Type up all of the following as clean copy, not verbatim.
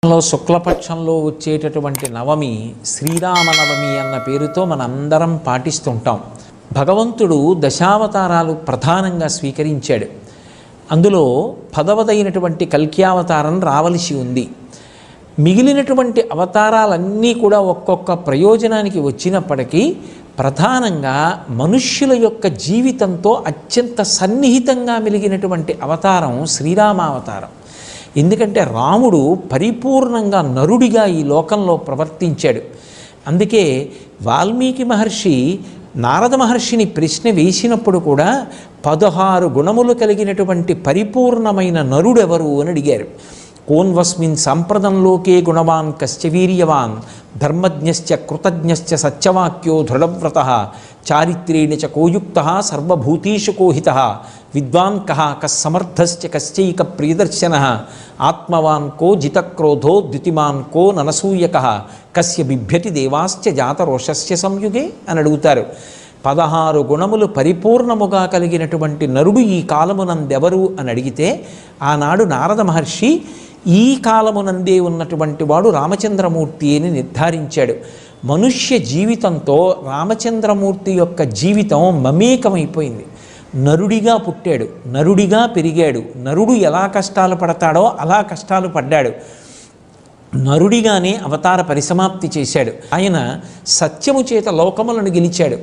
శుక్లపక్షంలో వచ్చేటటువంటి నవమి శ్రీరామనవమి అన్న పేరుతో మనందరం పాటిస్తుంటాం. భగవంతుడు దశావతారాలు ప్రధానంగా స్వీకరించాడు. అందులో 10వదైనటువంటి కల్క్యావతారం రావలసి ఉంది. మిగిలినటువంటి అవతారాలన్నీ కూడా ఒక్కొక్క ప్రయోజనానికి వచ్చినప్పటికీ ప్రధానంగా మనుష్యుల యొక్క జీవితంతో అత్యంత సన్నిహితంగా మెలిగినటువంటి అవతారం శ్రీరామావతారం. ఎందుకంటే రాముడు పరిపూర్ణంగా నరుడిగా ఈ లోకంలో ప్రవర్తించాడు. అందుకే వాల్మీకి మహర్షి నారద మహర్షిని ప్రశ్న వేసినప్పుడు కూడా 16 గుణములు కలిగినటువంటి పరిపూర్ణమైన నరుడెవరు అని అడిగారు. కోన్వస్మిన్ సంప్రదంలోకే గుణవాన్ కశ్చ వీర్యవాన్ ధర్మజ్ఞశ్చ కృతజ్ఞశ్చ సత్యవాక్యో దృఢవ్రతః చారిత్రేణ చ కోయుక్తః సర్వభూతేషు కోహితః విద్వాన్ కః కస్సమర్థశ్చ కశ్చైక ప్రియదర్శనః ఆత్మవాన్ కో జితక్రోధో ద్యుతిమాన్ కో ననసూయకః కస్య బిభ్యతి దేవాశ్చ జాతరోషస్య సంయుగే అని అడుగుతారు. 16 గుణములు పరిపూర్ణముగా కలిగినటువంటి నరుడు ఈ కాలమునందెవరు అని అడిగితే ఆనాడు నారద మహర్షి ఈ కాలమునందే ఉన్నటువంటి వాడు రామచంద్రమూర్తి అని నిర్ధారించాడు. మనుష్య జీవితంతో రామచంద్రమూర్తి యొక్క జీవితం మమేకమైపోయింది. నరుడిగా పుట్టాడు, నరుడిగా పెరిగాడు, నరుడు ఎలా కష్టాలు పడతాడో అలా కష్టాలు పడ్డాడు. నరుడిగానే అవతార పరిసమాప్తి చేశాడు. ఆయన సత్యము చేత లోకములను గెలిచాడు,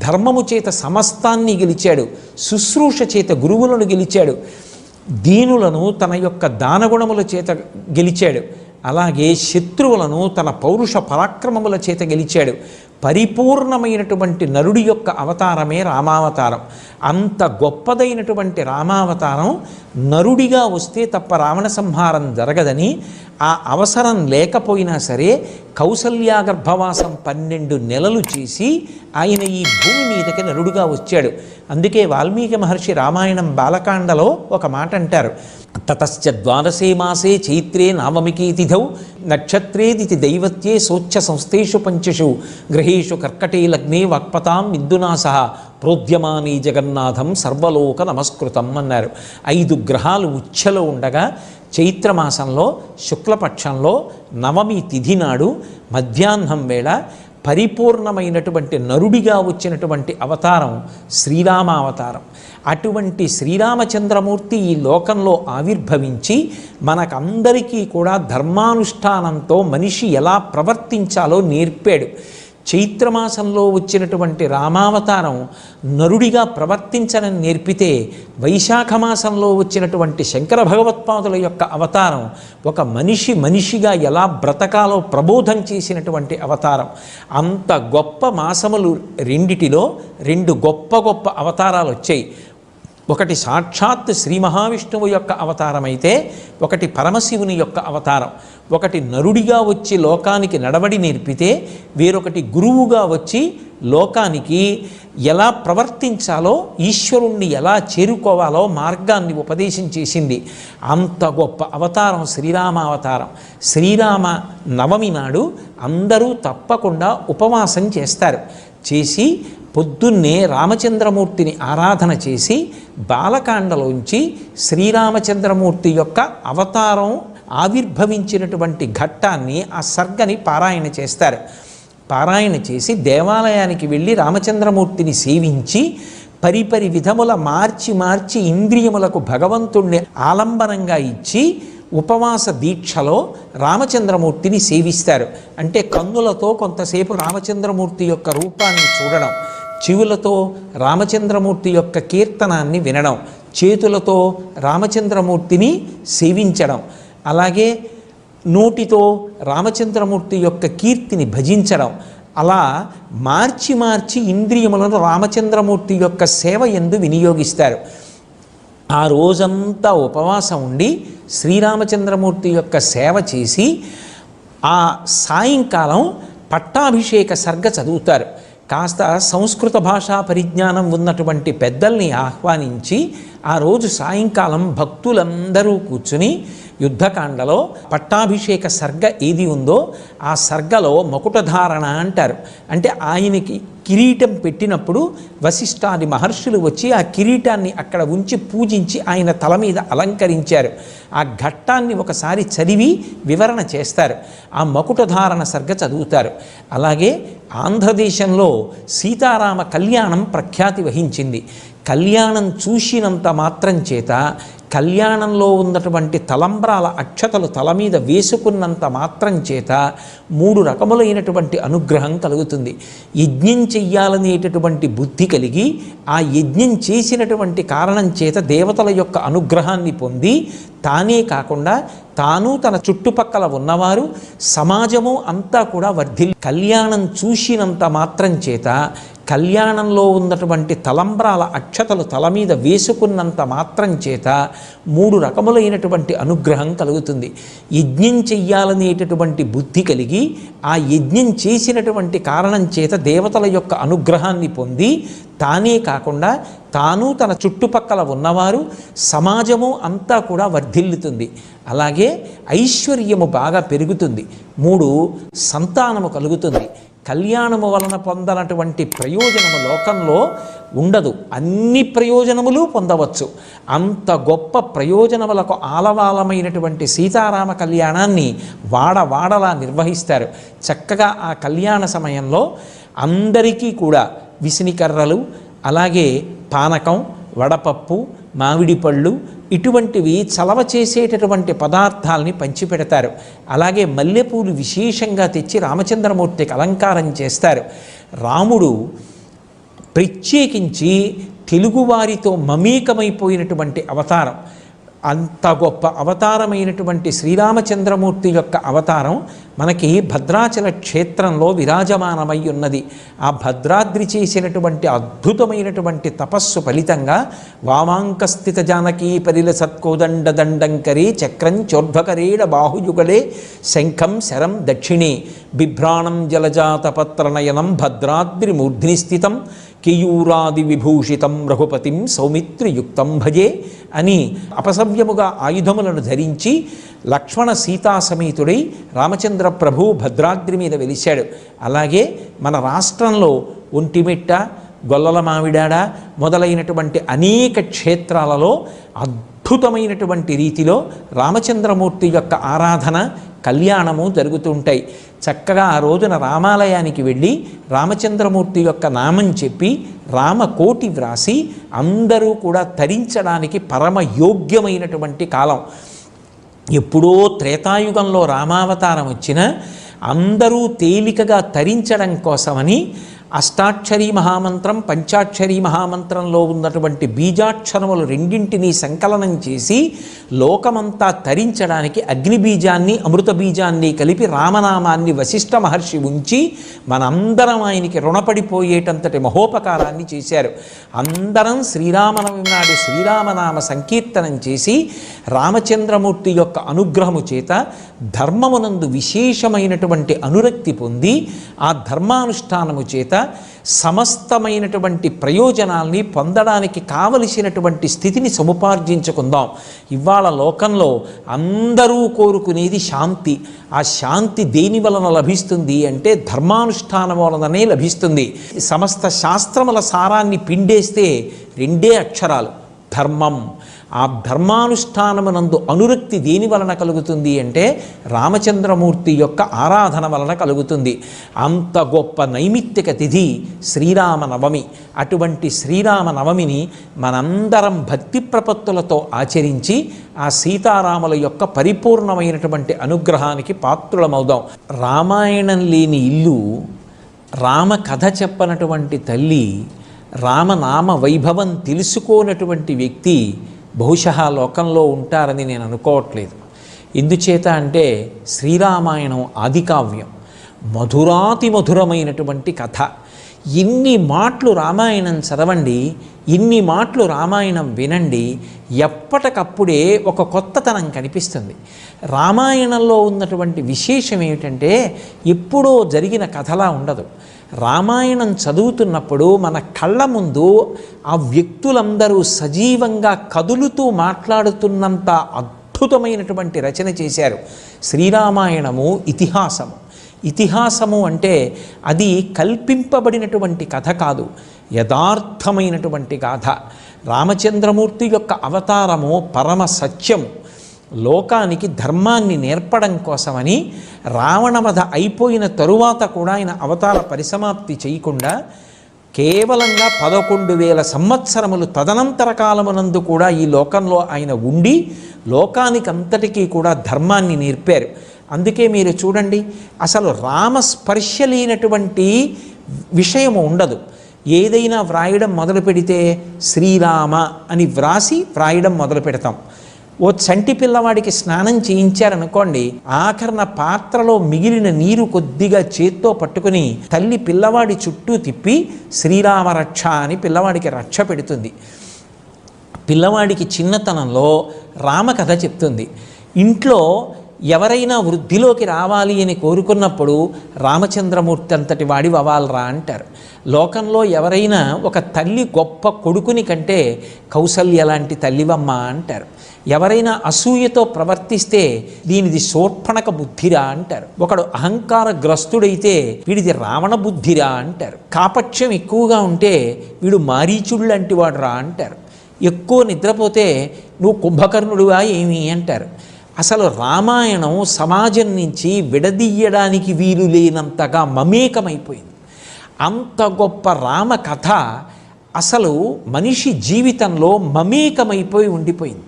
ధర్మము చేత సమస్తాన్ని గెలిచాడు, శుశ్రూష చేత గురువులను గెలిచాడు, దీనులను తన యొక్క దానగుణముల చేత గెలిచాడు, అలాగే శత్రువులను తన పౌరుష పరాక్రమముల చేత గెలిచాడు. పరిపూర్ణమైనటువంటి నరుడి యొక్క అవతారమే రామావతారం. అంత గొప్పదైనటువంటి రామావతారం నరుడిగా వస్తే తప్ప రావణ సంహారం జరగదని, ఆ అవసరం లేకపోయినా సరే కౌసల్యా గర్భవాసం 12 నెలలు చేసి ఆయన ఈ భూమి మీదకి నరుడుగా వచ్చాడు. అందుకే వాల్మీకి మహర్షి రామాయణం బాలకాండలో ఒక మాట అంటారు, తతశ్చ ద్వాదశే మాసే చైత్రే నవమికి తిథౌ నక్షత్రేదితి దైవత్యే సోచ్ఛ సంస్థేషు పంచషు గ్రహేషు కర్కటే లగ్నే వాక్పతాం విద్యునాసః ప్రోద్యమానీ జగన్నాథం సర్వలోక నమస్కృతం అన్నారు. 5 గ్రహాలు ఉచ్ఛలో ఉండగా చైత్రమాసంలో శుక్లపక్షంలో నవమి తిథి నాడు మధ్యాహ్నం వేళ పరిపూర్ణమైనటువంటి నరుడిగా వచ్చినటువంటి అవతారం శ్రీరామావతారం. అటువంటి శ్రీరామచంద్రమూర్తి ఈ లోకంలో ఆవిర్భవించి మనకందరికీ కూడా ధర్మానుష్ఠానంతో మనిషి ఎలా ప్రవర్తించాలో నేర్పాడు. చైత్రమాసంలో వచ్చినటువంటి రామావతారం నరుడిగా ప్రవర్తించడం నేర్పితే, వైశాఖ మాసంలో వచ్చినటువంటి శంకర భగవత్పాదుల యొక్క అవతారం ఒక మనిషిగా ఎలా బ్రతకాలో ప్రబోధం చేసినటువంటి అవతారం. అంత గొప్ప మాసములు రెండిటిలో 2 గొప్ప గొప్ప అవతారాలు వచ్చాయి. ఒకటి సాక్షాత్ శ్రీ మహావిష్ణువు యొక్క అవతారం అయితే, ఒకటి పరమశివుని యొక్క అవతారం. ఒకటి నరుడిగా వచ్చి లోకానికి నడవడి నేర్పితే, వేరొకటి గురువుగా వచ్చి లోకానికి ఎలా ప్రవర్తించాలో, ఈశ్వరుణ్ణి ఎలా చేరుకోవాలో మార్గాన్ని ఉపదేశం చేసింది. అంత గొప్ప అవతారం శ్రీరామావతారం. శ్రీరామ నవమి నాడు అందరూ తప్పకుండా ఉపవాసం చేస్తారు. చేసి పొద్దున్నే రామచంద్రమూర్తిని ఆరాధన చేసి బాలకాండలోంచి శ్రీరామచంద్రమూర్తి యొక్క అవతారం ఆవిర్భవించినటువంటి ఘట్టాన్ని, ఆ సర్గని పారాయణ చేస్తారు. పారాయణ చేసి దేవాలయానికి వెళ్ళి రామచంద్రమూర్తిని సేవించి పరిపరి విధముల మార్చి ఇంద్రియములకు భగవంతుణ్ణి ఆలంబనంగా ఇచ్చి ఉపవాస దీక్షలో రామచంద్రమూర్తిని సేవిస్తారు. అంటే కన్నులతో కొంతసేపు రామచంద్రమూర్తి యొక్క రూపాన్ని చూడడం, చెవులతో రామచంద్రమూర్తి యొక్క కీర్తనాన్ని వినడం, చేతులతో రామచంద్రమూర్తిని సేవించడం, అలాగే నోటితో రామచంద్రమూర్తి యొక్క కీర్తిని భజించడం, అలా మార్చి ఇంద్రియములను రామచంద్రమూర్తి యొక్క సేవ యందు వినియోగిస్తారు. ఆ రోజంతా ఉపవాసం ఉండి శ్రీరామచంద్రమూర్తి యొక్క సేవ చేసి ఆ సాయంకాలం పట్టాభిషేక సర్గ చదువుతారు. కాస్త సంస్కృత భాషా పరిజ్ఞానం ఉన్నటువంటి పెద్దల్ని ఆహ్వానించి ఆ రోజు సాయంకాలం భక్తులందరూ కూర్చుని యుద్ధకాండలో పట్టాభిషేక సర్గ ఏది ఉందో ఆ సర్గలో మకుటధారణ అంటారు. అంటే ఆయనకి కిరీటం పెట్టినప్పుడు వశిష్ఠాది మహర్షులు వచ్చి ఆ కిరీటాన్ని అక్కడ ఉంచి పూజించి ఆయన తల మీద అలంకరించారు. ఆ ఘట్టాన్ని ఒకసారి చదివి వివరణ చేస్తారు. ఆ మకుటధారణ సర్గ చదువుతారు. అలాగే ఆంధ్రదేశంలో సీతారామ కళ్యాణం ప్రఖ్యాతి వహించింది. కళ్యాణం చూసినంత మాత్రం చేత, కళ్యాణంలో ఉన్నటువంటి తలంబ్రాల అక్షతలు తల మీద వేసుకున్నంత మాత్రం చేత 3 రకములైనటువంటి అనుగ్రహం కలుగుతుంది. యజ్ఞం చెయ్యాలనేటటువంటి బుద్ధి కలిగి ఆ యజ్ఞం చేసినటువంటి కారణం చేత దేవతల యొక్క అనుగ్రహాన్ని పొంది, తానే కాకుండా తాను తన చుట్టుపక్కల ఉన్నవారు సమాజము అంతా కూడా వర్ధిల్లి, కళ్యాణం చూసినంత మాత్రం చేత, కళ్యాణంలో ఉన్నటువంటి తలంబ్రాల అక్షతలు తల మీద వేసుకున్నంత మాత్రం చేత 3 రకములైనటువంటి అనుగ్రహం కలుగుతుంది. యజ్ఞం చెయ్యాలనేటటువంటి బుద్ధి కలిగి ఆ యజ్ఞం చేసినటువంటి కారణం చేత దేవతల యొక్క అనుగ్రహాన్ని పొంది, తానే కాకుండా తాను తన చుట్టుపక్కల ఉన్నవారు సమాజము అంతా కూడా వర్ధిల్లుతుంది. అలాగే ఐశ్వర్యము బాగా పెరుగుతుంది. 3 సంతానము కలుగుతుంది. కళ్యాణము వలన పొందనటువంటి ప్రయోజనము లోకంలో ఉండదు. అన్ని ప్రయోజనములు పొందవచ్చు. అంత గొప్ప ప్రయోజనములకు ఆలవాలమైనటువంటి సీతారామ కళ్యాణాన్ని వాడవాడలా నిర్వహిస్తారు. చక్కగా ఆ కళ్యాణ సమయంలో అందరికీ కూడా విసినికర్రలు, అలాగే పానకం, వడపప్పు, మామిడి పళ్ళు ఇటువంటివి చలవ చేసేటటువంటి పదార్థాలని పంచిపెడతారు. అలాగే మల్లెపూలు విశేషంగా తెచ్చి రామచంద్రమూర్తికి అలంకారం చేస్తారు. రాముడు ప్రత్యేకించి తెలుగువారితో మమేకమైపోయినటువంటి అవతారం. అంత గొప్ప అవతారమైనటువంటి శ్రీరామచంద్రమూర్తి యొక్క అవతారం మనకి భద్రాచల క్షేత్రంలో విరాజమానమై ఉన్నది. ఆ భద్రాద్రి చేసినటువంటి అద్భుతమైనటువంటి తపస్సు ఫలితంగా వామాంకస్థిత జానకీ పరిల సత్కోదండ దండంకరే చక్రం చోర్ధ్వకరేణ బాహుయుగళే శంఖం శరం దక్షిణే బిభ్రాణం జలజాతపత్రనయనం భద్రాద్రి మూర్ధ్ని స్థితం కేయూరాది విభూషితం రఘుపతిం సౌమిత్రియుక్తం భజే అని అపసవ్యముగా ఆయుధములను ధరించి లక్ష్మణ సీతా సమేతుడై రామచంద్ర ప్రభు భద్రాద్రి మీద వెలిశాడు. అలాగే మన రాష్ట్రంలో ఒంటిమిట్ట, గొల్లల మామిడాడ మొదలైనటువంటి అనేక క్షేత్రాలలో అద్భుతమైనటువంటి రీతిలో రామచంద్రమూర్తి యొక్క ఆరాధన, కళ్యాణము జరుగుతుంటాయి. చక్కగా ఆ రోజున రామాలయానికి వెళ్ళి రామచంద్రమూర్తి యొక్క నామం చెప్పి రామకోటి వ్రాసి అందరూ కూడా తరించడానికి పరమ యోగ్యమైనటువంటి కాలం. ఎప్పుడో త్రేతాయుగంలో రామావతారం వచ్చినా అందరూ తేలికగా తరించడం కోసమని అష్టాక్షరీ మహామంత్రం, పంచాక్షరీ మహామంత్రంలో ఉన్నటువంటి బీజాక్షరములు రెండింటినీ సంకలనం చేసి లోకమంతా తరించడానికి అగ్నిబీజాన్ని, అమృత బీజాన్ని కలిపి రామనామాన్ని వశిష్ఠ మహర్షి ఉంచి మనందరం ఆయనకి రుణపడిపోయేటంతటి మహోపకారాన్ని చేశారు. అందరం శ్రీరామనవమి నాడు శ్రీరామనామ సంకీర్తనం చేసి రామచంద్రమూర్తి యొక్క అనుగ్రహము చేత ధర్మమునందు విశేషమైనటువంటి అనురక్తి పొంది ఆ ధర్మానుష్ఠానము చేత సమస్తమైనటువంటి ప్రయోజనాల్ని పొందడానికి కావలసినటువంటి స్థితిని సముపార్జించుకుందాం. ఇవాళ లోకంలో అందరూ కోరుకునేది శాంతి. ఆ శాంతి దేని వలన లభిస్తుంది అంటే ధర్మానుష్ఠానం వలననే లభిస్తుంది. సమస్త శాస్త్రముల సారాన్ని పిండేస్తే 2 అక్షరాలు ధర్మం. ఆ ధర్మానుష్ఠానమునందు అనురక్తి దేని వలన కలుగుతుంది అంటే రామచంద్రమూర్తి యొక్క ఆరాధన వలన కలుగుతుంది. అంత గొప్ప నైమిత్తిక తిథి శ్రీరామనవమి. అటువంటి శ్రీరామనవమిని మనందరం భక్తి ప్రపత్తులతో ఆచరించి ఆ సీతారాముల యొక్క పరిపూర్ణమైనటువంటి అనుగ్రహానికి పాత్రులమవుదాం. రామాయణం లేని ఇల్లు, రామ కథ చెప్పనటువంటి తల్లి, రామనామ వైభవం తెలుసుకోనటువంటి వ్యక్తి బహుశా లోకంలో ఉంటారని నేను అనుకోవట్లేదు. ఎందుచేత అంటే శ్రీరామాయణం ఆదికావ్యం, మధురాతి మధురమైనటువంటి కథ. ఇన్ని మాటలు రామాయణం చదవండి, ఇన్ని మాటలు రామాయణం వినండి, ఎప్పటికప్పుడే ఒక కొత్తతనం కనిపిస్తుంది. రామాయణంలో ఉన్నటువంటి విశేషం ఏమిటంటే ఎప్పుడో జరిగిన కథలా ఉండదు. రామాయణం చదువుతున్నప్పుడు మన కళ్ళ ముందు ఆ వ్యక్తులందరూ సజీవంగా కదులుతూ మాట్లాడుతున్నంత అద్భుతమైనటువంటి రచన చేశారు. శ్రీరామాయణము ఇతిహాసము. ఇతిహాసము అంటే అది కల్పింపబడినటువంటి కథ కాదు, యథార్థమైనటువంటి గాథ. రామచంద్రమూర్తి యొక్క అవతారము పరమ సత్యము. లోకానికి ధర్మాన్ని నేర్పడం కోసమని రావణవధ అయిపోయిన తరువాత కూడా ఆయన అవతార పరిసమాప్తి చేయకుండా కేవలంగా 11,000 సంవత్సరములు తదనంతర కాలమునందు కూడా ఈ లోకంలో ఆయన ఉండి లోకానికంతటికీ కూడా ధర్మాన్ని నేర్పారు. అందుకే మీరు చూడండి, అసలు రామస్పర్శ లేనటువంటి విషయము ఉండదు. ఏదైనా వ్రాయడం మొదలు పెడితే శ్రీరామ అని వ్రాయడం మొదలు పెడతాం. ఓ చంటి పిల్లవాడికి స్నానం చేయించారనుకోండి, ఆఖరణ పాత్రలో మిగిలిన నీరు కొద్దిగా చేత్తో పట్టుకుని తల్లి పిల్లవాడి చుట్టూ తిప్పి శ్రీరామ రక్ష అని పిల్లవాడికి రక్ష పెడుతుంది. పిల్లవాడికి చిన్నతనంలో రామకథ చెప్తుంది. ఇంట్లో ఎవరైనా వృద్ధిలోకి రావాలి అని కోరుకున్నప్పుడు రామచంద్రమూర్తి అంతటి వాడి అవ్వాలరా అంటారు. లోకంలో ఎవరైనా ఒక తల్లి గొప్ప కొడుకుని కంటే కౌసల్య లాంటి తల్లివమ్మ అంటారు. ఎవరైనా అసూయతో ప్రవర్తిస్తే దీనిది శూర్పణక బుద్ధిరా అంటారు. ఒకడు అహంకారగ్రస్తుడైతే వీడిది రావణ బుద్ధిరా అంటారు. కాపట్యం ఎక్కువగా ఉంటే వీడు మారీచుడు లాంటి వాడు రా అంటారు. ఎక్కువ నిద్రపోతే నువ్వు కుంభకర్ణుడుగా ఏమి అంటారు. అసలు రామాయణం సమాజం నుంచి విడదీయడానికి వీలు లేనంతగా మమేకమైపోయింది. అంత గొప్ప రామ కథ అసలు మనిషి జీవితంలో మమేకమైపోయి ఉండిపోయింది.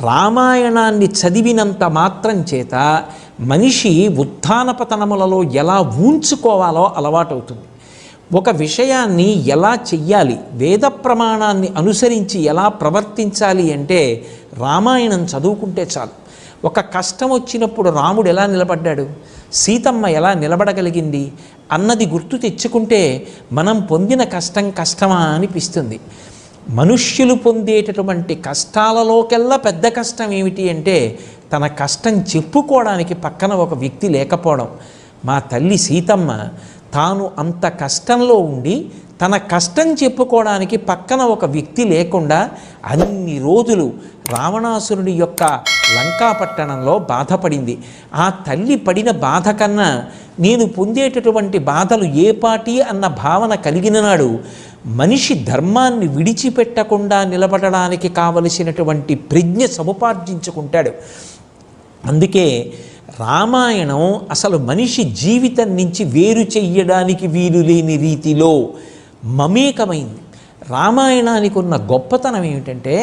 రామాయణాన్ని చదివినంత మాత్రం చేత మనిషి ఉత్థానపతనములలో ఎలా ఊంచుకోవాలో అలవాటవుతుంది. ఒక విషయాన్ని ఎలా చెయ్యాలి, వేద ప్రమాణాన్ని అనుసరించి ఎలా ప్రవర్తించాలి అంటే రామాయణం చదువుకుంటే చాలు. ఒక కష్టం వచ్చినప్పుడు రాముడు ఎలా నిలబడ్డాడు, సీతమ్మ ఎలా నిలబడగలిగింది అన్నది గుర్తు తెచ్చుకుంటే మనం పొందిన కష్టం కష్టమా అనిపిస్తుంది. మనుష్యులు పొందేటటువంటి కష్టాలలోకెల్లా పెద్ద కష్టం ఏమిటి అంటే తన కష్టం చెప్పుకోవడానికి పక్కన ఒక వ్యక్తి లేకపోవడం. మా తల్లి సీతమ్మ తాను అంత కష్టంలో ఉండి తన కష్టం చెప్పుకోవడానికి పక్కన ఒక వ్యక్తి లేకుండా అన్ని రోజులు రావణాసురుడి యొక్క లంకాపట్టణంలో బాధపడింది. ఆ తల్లి పడిన బాధ కన్నా నేను పొందేటటువంటి బాధలు ఏ పాటి అన్న భావన కలిగిన నాడు మనిషి ధర్మాన్ని విడిచిపెట్టకుండా నిలబడడానికి కావలసినటువంటి ప్రజ్ఞ సముపార్జించుకుంటాడు. అందుకే రామాయణం అసలు మనిషి జీవితం నుంచి వేరు చెయ్యడానికి వీలు లేని రీతిలో మమేకమైంది. రామాయణానికి ఉన్న గొప్పతనం ఏమిటంటే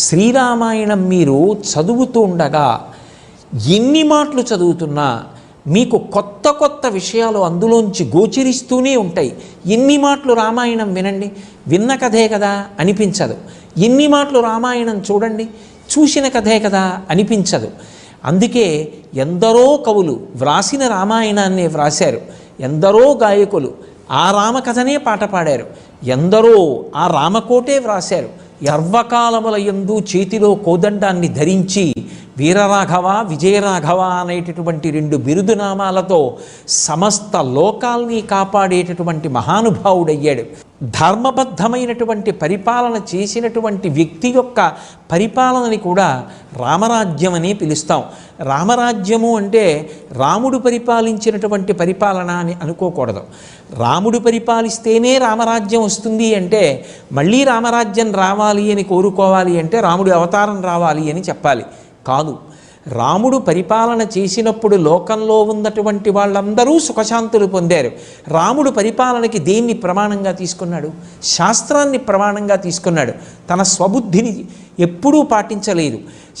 శ్రీరామాయణం మీరు చదువుతూ ఉండగా ఎన్ని మాటలు చదువుతున్నా మీకు కొత్త కొత్త విషయాలు అందులోంచి గోచరిస్తూనే ఉంటాయి. ఎన్ని మాటలు రామాయణం వినండి, విన్న కథే కదా అనిపించదు. ఎన్ని మాటలు రామాయణం చూడండి, చూసిన కథే కదా అనిపించదు. అందుకే ఎందరో కవులు వ్రాసిన రామాయణాన్నే వ్రాశారు, ఎందరో గాయకులు ఆ రామకథనే పాట పాడారు, ఎందరో ఆ రామకోటే వ్రాశారు. సర్వకాలముల యందు చేతిలో కోదండాన్ని ధరించి వీరరాఘవ విజయరాఘవ అనేటటువంటి 2 బిరుదునామాలతో సమస్త లోకాల్ని కాపాడేటటువంటి మహానుభావుడయ్యాడు. ధర్మబద్ధమైనటువంటి పరిపాలన చేసినటువంటి వ్యక్తి యొక్క పరిపాలనని కూడా రామరాజ్యం అని పిలుస్తాం. రామరాజ్యము అంటే రాముడు పరిపాలించినటువంటి పరిపాలన అని అనుకోకూడదు. రాముడు పరిపాలిస్తేనే రామరాజ్యం వస్తుంది అంటే మళ్ళీ రామరాజ్యం రావాలి అని కోరుకోవాలి అంటే రాముడి అవతారం రావాలి అని చెప్పాలి. కాదు, రాముడు పరిపాలన చేసినప్పుడు లోకంలో ఉన్నటువంటి వాళ్ళందరూ సుఖశాంతులు పొందారు. రాముడు పరిపాలనకి దేన్ని ప్రమాణంగా తీసుకున్నాడు? శాస్త్రాన్ని ప్రమాణంగా తీసుకున్నాడు. తన స్వబుద్ధిని ఎప్పుడూ పాటించలేదు.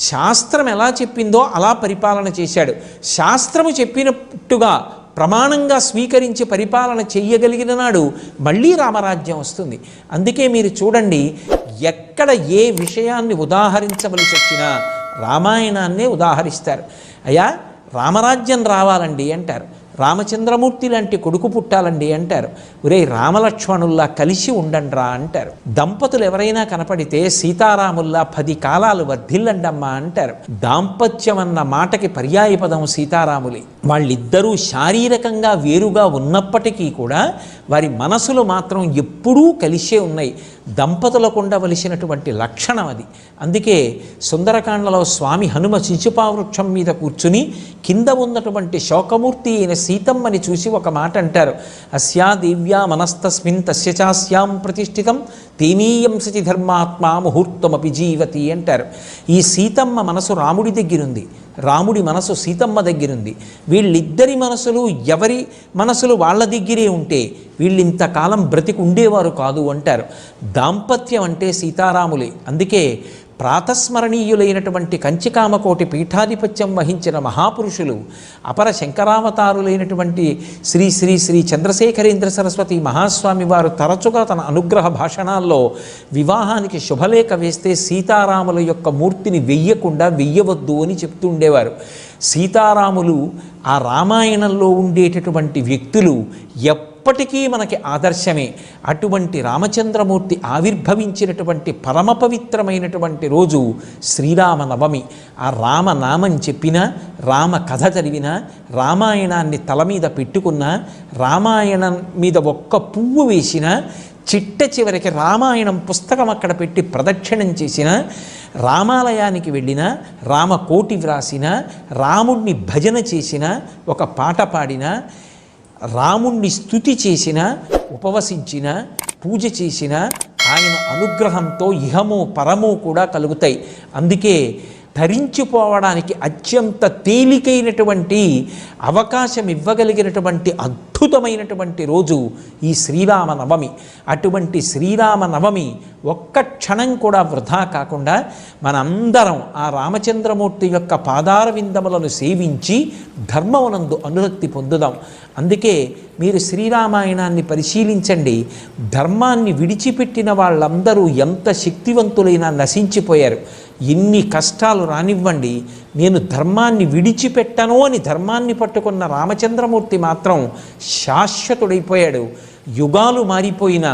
శాస్త్రం ఎలా చెప్పిందో అలా పరిపాలన చేశాడు. శాస్త్రము చెప్పినట్టుగా ప్రమాణంగా స్వీకరించి పరిపాలన చెయ్యగలిగిన నాడు మళ్ళీ రామరాజ్యం వస్తుంది. అందుకే మీరు చూడండి, ఎక్కడ ఏ విషయాన్ని ఉదాహరించవలసి వచ్చినా రామాయణాన్నే ఉదాహరిస్తారు. అయ్యా రామరాజ్యం రావాలండి అంటారు, రామచంద్రమూర్తి లాంటి కొడుకు పుట్టాలండి అంటారు, ఒరే రామలక్ష్మణుల్లా కలిసి ఉండండ్రా అంటారు. దంపతులు ఎవరైనా కనపడితే సీతారాముల్లా 10 కాలాలు వర్ధిల్లండమ్మా అంటారు. దాంపత్యం అన్న మాటకి పర్యాయపదం సీతారాములే. వాళ్ళిద్దరూ శారీరకంగా వేరుగా ఉన్నప్పటికీ కూడా వారి మనసులు మాత్రం ఎప్పుడూ కలిసే ఉన్నాయి. దంపతులకు ఉండవలసినటువంటి లక్షణం అది. అందుకే సుందరకాండలో స్వామి హనుమ శిశుపావృక్షం మీద కూర్చుని కింద ఉన్నటువంటి శోకమూర్తి అయిన సీతమ్మని చూసి ఒక మాట అంటారు, అస్యా దివ్యా మనస్తస్మిన్ తస్య చాస్యాం ప్రతిష్ఠితం తేనీయం సచి ధర్మాత్మా ముహూర్తమపి జీవతి అంటారు. ఈ సీతమ్మ మనసు రాముడి దగ్గరుంది, రాముడి మనసు సీతమ్మ దగ్గరుంది. వీళ్ళిద్దరి మనసులు ఎవరి మనసులు వాళ్ళ దగ్గరే ఉంటే వీళ్ళు ఇంతకాలం బ్రతికి ఉండేవారు కాదు అంటారు. దాంపత్యం అంటే సీతారాములే. అందుకే ప్రాతస్మరణీయులైనటువంటి కంచికామకోటి పీఠాధిపత్యం వహించిన మహాపురుషులు అపర శంకరావతారులైనటువంటి శ్రీ శ్రీ శ్రీ చంద్రశేఖరేంద్ర సరస్వతి మహాస్వామి వారు తరచుగా తన అనుగ్రహ భాషణాల్లో వివాహానికి శుభలేఖ వేస్తే సీతారాముల యొక్క మూర్తిని వెయ్యకుండా వెయ్యవద్దు అని చెప్తూ ఉండేవారు. సీతారాములు ఆ రామాయణంలో ఉండేటటువంటి వ్యక్తులు ఎప్పటికీ మనకి ఆదర్శమే. అటువంటి రామచంద్రమూర్తి ఆవిర్భవించినటువంటి పరమ పవిత్రమైనటువంటి రోజు శ్రీరామనవమి. ఆ రామనామం చెప్పినా, రామ కథ చదివినా, రామాయణాన్ని తల మీద పెట్టుకున్నా, రామాయణం మీద ఒక్క పువ్వు వేసినా, చిట్ట చివరికి రామాయణం పుస్తకం అక్కడ పెట్టి ప్రదక్షిణం చేసిన, రామాలయానికి వెళ్ళిన, రామకోటి వ్రాసిన, రాముణ్ణి భజన చేసిన, ఒక పాట పాడిన, రాముణ్ణి స్తుతి చేసిన, ఉపవసించిన, పూజ చేసిన ఆయన అనుగ్రహంతో ఇహము పరము కూడా కలుగుతాయి. అందుకే ధరించిపోవడానికి అత్యంత తేలికైనటువంటి అవకాశం ఇవ్వగలిగినటువంటి అద్భుతమైనటువంటి రోజు ఈ శ్రీరామనవమి. అటువంటి శ్రీరామనవమి ఒక్క క్షణం కూడా వృధా కాకుండా మనందరం ఆ రామచంద్రమూర్తి యొక్క పాదార విందములను సేవించి ధర్మమునందు అనురక్తి పొందుదాం. అందుకే మీరు శ్రీరామాయణాన్ని పరిశీలించండి. ధర్మాన్ని విడిచిపెట్టిన వాళ్ళందరూ ఎంత శక్తివంతులైనా నశించిపోయారు. ఎన్ని కష్టాలు రానివ్వండి, నేను ధర్మాన్ని విడిచిపెట్టను అని ధర్మాన్ని పట్టుకున్న రామచంద్రమూర్తి మాత్రం శాశ్వతుడైపోయాడు. యుగాలు మారిపోయినా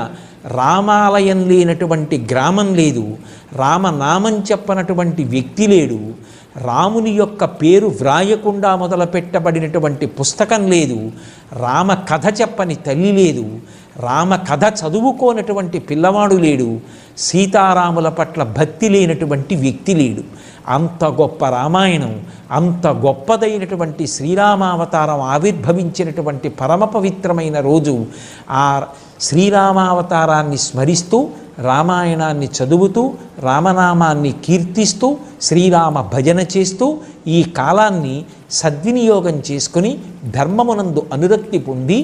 రామాలయం లేనటువంటి గ్రామం లేదు, రామనామం చెప్పనటువంటి వ్యక్తి లేడు, రాముని యొక్క పేరు వ్రాయకుండా మొదలుపెట్టబడినటువంటి పుస్తకం లేదు, రామ కథ చెప్పని తల్లి లేదు, రామ కథ చదువుకోనటువంటి పిల్లవాడు లేడు, సీతారాముల పట్ల భక్తి లేనటువంటి వ్యక్తి లేడు. అంత గొప్ప రామాయణం, అంత గొప్పదైనటువంటి శ్రీరామావతారం ఆవిర్భవించినటువంటి పరమ పవిత్రమైన రోజు. ఆ శ్రీరామావతారాన్ని స్మరిస్తూ, రామాయణాన్ని చదువుతూ, రామనామాన్ని కీర్తిస్తూ, శ్రీరామ భజన చేస్తూ ఈ కాలాన్ని సద్వినియోగం చేసుకుని ధర్మమునందు అనురక్తి పొంది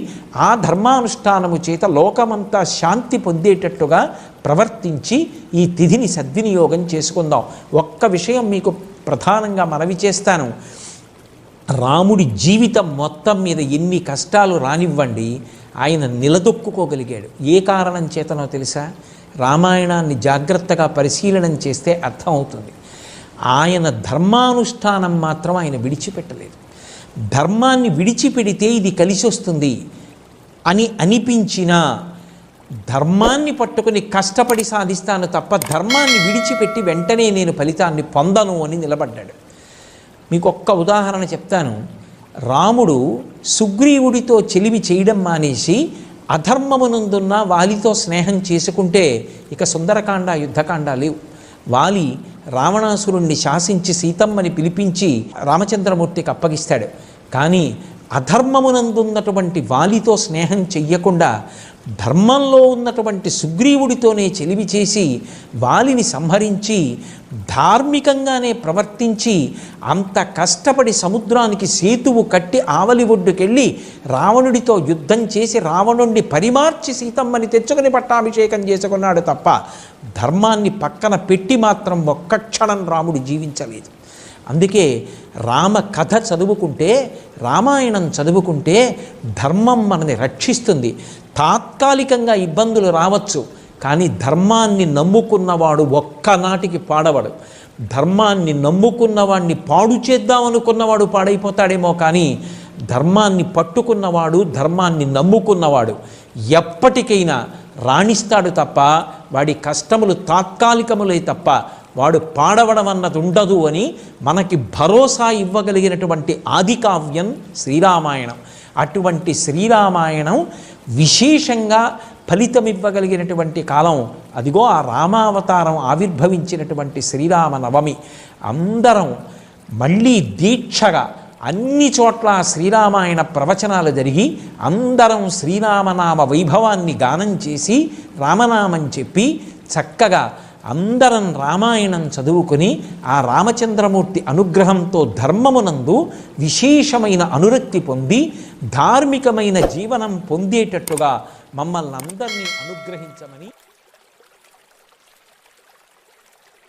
ఆ ధర్మానుష్ఠానము చేత లోకమంతా శాంతి పొందేటట్టుగా ప్రవర్తించి ఈ తిథిని సద్వినియోగం చేసుకుందాం. ఒక్క విషయం మీకు ప్రధానంగా మనవి చేస్తాను. రాముడి జీవితం మొత్తం మీద ఎన్ని కష్టాలు రానివ్వండి, ఆయన నిలదొక్కుకోగలిగాడు. ఏ కారణం చేతనో తెలుసా? రామాయణాన్ని జాగ్రత్తగా పరిశీలనం చేస్తే అర్థమవుతుంది. ఆయన ధర్మానుష్ఠానం మాత్రం ఆయన విడిచిపెట్టలేదు. ధర్మాన్ని విడిచిపెడితే ఇది కలిసి వస్తుంది అని అనిపించినా ధర్మాన్ని పట్టుకుని కష్టపడి సాధిస్తాను తప్ప ధర్మాన్ని విడిచిపెట్టి వెంటనే నేను ఫలితాన్ని పొందను అని నిలబడ్డాడు. మీకు ఒక్క ఉదాహరణ చెప్తాను. రాముడు సుగ్రీవుడితో చెలిమి చేయడం మానేసి అధర్మమునందున్న వాలితో స్నేహం చేసుకుంటే ఇక సుందరకాండ యుద్ధకాండ లేవు. వాలి రావణాసురుణ్ణి శాసించి సీతమ్మని పిలిపించి రామచంద్రమూర్తికి అప్పగిస్తాడు. కానీ అధర్మమునందున్నటువంటి వాలితో స్నేహం చెయ్యకుండా ధర్మంలో ఉన్నటువంటి సుగ్రీవుడితోనే చెలిమి చేసి వాలిని సంహరించి ధార్మికంగానే ప్రవర్తించి అంత కష్టపడి సముద్రానికి సేతువు కట్టి ఆవలి ఒడ్డుకెళ్ళి రావణుడితో యుద్ధం చేసి రావణుణ్ణి పరిమార్చి సీతమ్మని తెచ్చుకొని పట్టాభిషేకం చేసుకున్నాడు తప్ప ధర్మాన్ని పక్కన పెట్టి మాత్రం ఒక్క క్షణం రాముడు జీవించలేదు. అందుకే రామ కథ చదువుకుంటే, రామాయణం చదువుకుంటే ధర్మం మనని రక్షిస్తుంది. తాత్కాలికంగా ఇబ్బందులు రావచ్చు, కానీ ధర్మాన్ని నమ్ముకున్నవాడు ఒక్కనాటికి పాడవడు. ధర్మాన్ని నమ్ముకున్నవాడిని పాడు చేద్దామనుకున్నవాడు పాడైపోతాడేమో, కానీ ధర్మాన్ని పట్టుకున్నవాడు, ధర్మాన్ని నమ్ముకున్నవాడు ఎప్పటికైనా రాణిస్తాడు తప్ప వాడి కష్టములు తాత్కాలికములే తప్ప వాడు పాడవడం అన్నది ఉండదు అని మనకి భరోసా ఇవ్వగలిగినటువంటి ఆదికావ్యం శ్రీరామాయణం. అటువంటి శ్రీరామాయణం విశేషంగా ఫలితమివ్వగలిగినటువంటి కాలం అదిగో ఆ రామావతారం ఆవిర్భవించినటువంటి శ్రీరామనవమి. అందరం మళ్ళీ దీక్షగా అన్ని చోట్ల శ్రీరామాయణ ప్రవచనాలు జరిగి అందరం శ్రీరామనామ వైభవాన్ని గానం చేసి రామనామం చెప్పి చక్కగా అందరం రామాయణం చదువుకొని ఆ రామచంద్రమూర్తి అనుగ్రహంతో ధర్మమునందు విశేషమైన అనురక్తి పొంది ధార్మికమైన జీవనం పొందేటట్టుగా మమ్మల్ని అందరినీ అనుగ్రహించమని